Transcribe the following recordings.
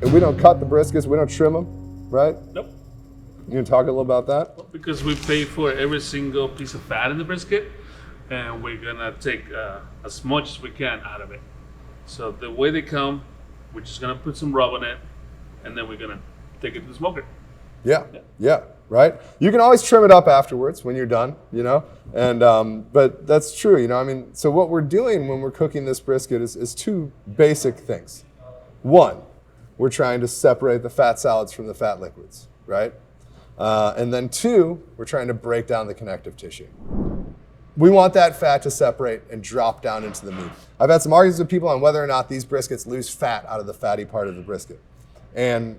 And we don't cut the briskets, we don't trim them, right? Nope. You gonna talk a little about that? Because we pay for every single piece of fat in the brisket, and we're gonna take as much as we can out of it. So the way they come, we're just gonna put some rub on it, and then we're gonna take it to the smoker. Yeah, right? You can always trim it up afterwards when you're done, you know? And but that's true, you know? I mean, so what we're doing when we're cooking this brisket is two basic things. One, we're trying to separate the fat solids from the fat liquids, right? And then two, we're trying to break down the connective tissue. We want that fat to separate and drop down into the meat. I've had some arguments with people on whether or not these briskets lose fat out of the fatty part of the brisket. And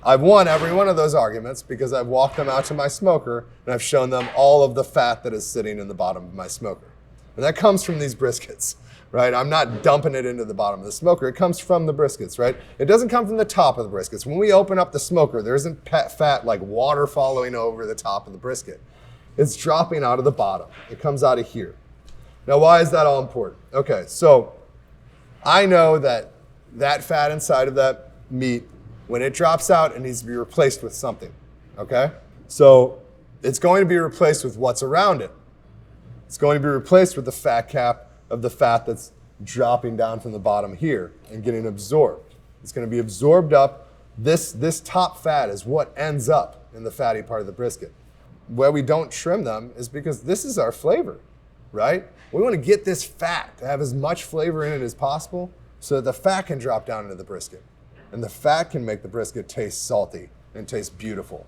I've won every one of those arguments because I've walked them out to my smoker and I've shown them all of the fat that is sitting in the bottom of my smoker. And that comes from these briskets, right? I'm not dumping it into the bottom of the smoker. It comes from the briskets, right? It doesn't come from the top of the briskets. When we open up the smoker, there isn't fat like water following over the top of the brisket. It's dropping out of the bottom. It comes out of here. Now, why is that all important? Okay, so I know that that fat inside of that meat, when it drops out, it needs to be replaced with something, okay? So it's going to be replaced with what's around it. It's going to be replaced with the fat cap of the fat that's dropping down from the bottom here and getting absorbed. It's going to be absorbed up. This top fat is what ends up in the fatty part of the brisket. Where we don't trim them is because this is our flavor, right? We want to get this fat to have as much flavor in it as possible so that the fat can drop down into the brisket. And the fat can make the brisket taste salty and taste beautiful.